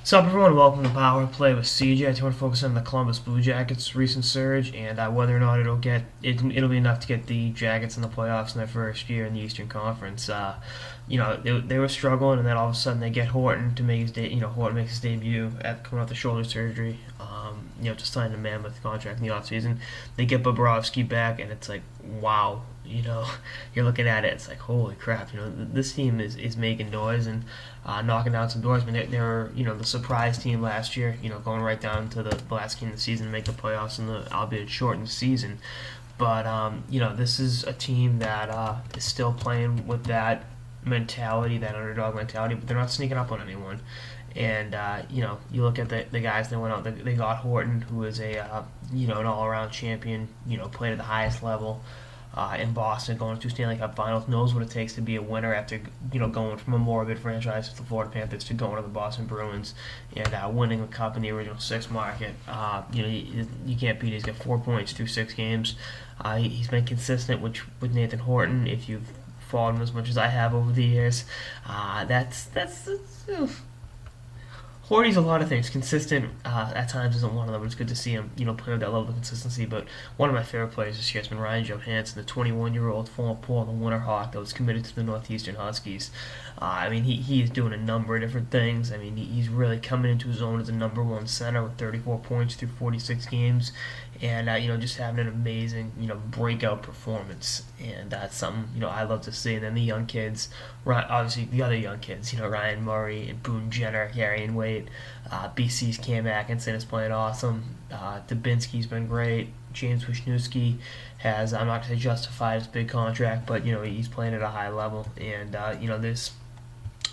So everyone, welcome to Power Play with CJ. I just want to focus on the Columbus Blue Jackets' recent surge and whether or not it'll be enough to get the Jackets in the playoffs in their first year in the Eastern Conference. They were struggling, and then all of a sudden they get Horton to make Horton makes his debut at coming off the shoulder surgery. To sign a mammoth contract in the offseason. They get Bobrovsky back, and it's like, wow. You're looking at it, it's like, holy crap. This team is making noise and knocking down some doors. I mean, they were, the surprise team last year. Going right down to the last game of the season to make the playoffs in the albeit shortened season. But this is a team that is still playing with that mentality, that underdog mentality, but they're not sneaking up on anyone. And you look at the guys that went out. They got Horton, who is an all-around champion. Played at the highest level in Boston, going to Stanley Cup Finals. Knows what it takes to be a winner after going from a morbid franchise to the Florida Panthers to going to the Boston Bruins and winning the cup in the original six market. You can't beat it. He's got 4 points through 6 games. He's been consistent with Nathan Horton. If you've followed him as much as I have over the years, that's Horty's a lot of things. Consistent at times isn't one of them. It's good to see him, play with that level of consistency. But one of my favorite players this year has been Ryan Johansson, the 21-year-old former Portland Winterhawk that was committed to the Northeastern Huskies. He is doing a number of different things. He's really coming into his own as a number one center with 34 points through 46 games, and just having an amazing, breakout performance. And that's something I love to see. And then the young kids, obviously the other young kids, Ryan Murray and Boone Jenner, Gary and Wade. BC's Cam Atkinson is playing awesome. Dubinsky's been great. James Wisniewski has, I'm not going to say justified his big contract, but he's playing at a high level. And there's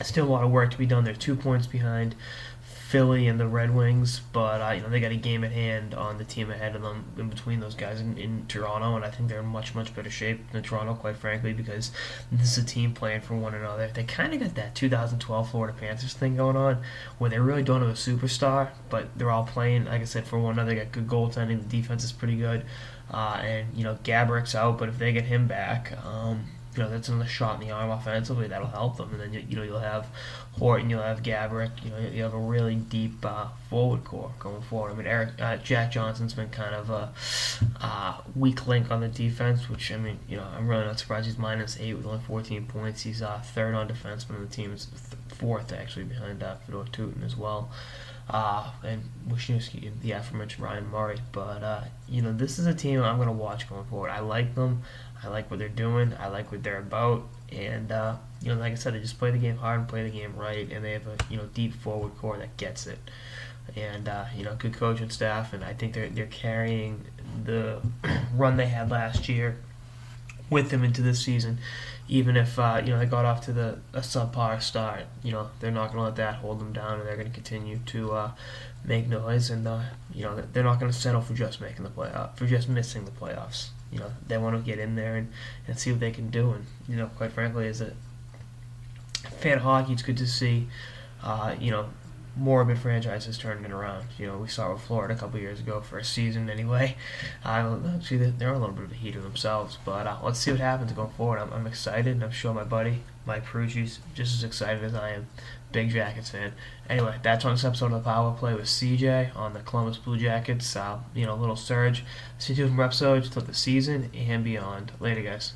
still a lot of work to be done. They're 2 points behind Philly and the Red Wings, but they got a game at hand on the team ahead of them in between those guys in Toronto, and I think they're in much better shape than Toronto, quite frankly, because this is a team playing for one another. They kind of got that 2012 Florida Panthers thing going on, where they really don't have a superstar, but they're all playing, like I said, for one another. They got good goaltending. The defense is pretty good, and Gabourik's out, but if they get him back, that's another shot in the arm offensively that'll help them. And then you'll have Horton, you'll have Gaborik, you have a really deep forward core going forward. Jack Johnson's been kind of a weak link on the defense, which I'm really not surprised. He's -8 with only 14 points. He's third on defenseman on the team. It's fourth actually behind Fedor Tutin as well. And Wisniewski, the aforementioned Ryan Murray. But this is a team I'm going to watch going forward. I like them. I like what they're doing. I like what they're about. And like I said, they just play the game hard and play the game right. And they have a deep forward core that gets it. And good coaching staff. And I think they're carrying the run they had last year with them into this season. Even if they got off to a subpar start, they're not going to let that hold them down, and they're going to continue to make noise. And they're not going to settle for just making the playoff, for just missing the playoffs. They want to get in there and see what they can do. And quite frankly, as a fan of hockey, it's good to see morbid franchises turning it around. We saw it with Florida a couple years ago for a season anyway. Actually, they're a little bit of a heater themselves, but let's see what happens going forward. I'm excited, and I'm sure my buddy Mike Perucci's just as excited as I am. Big Jackets fan. Anyway, that's on this episode of the Power Play with CJ on the Columbus Blue Jackets. A little surge. See you in more episodes till the season and beyond. Later, guys.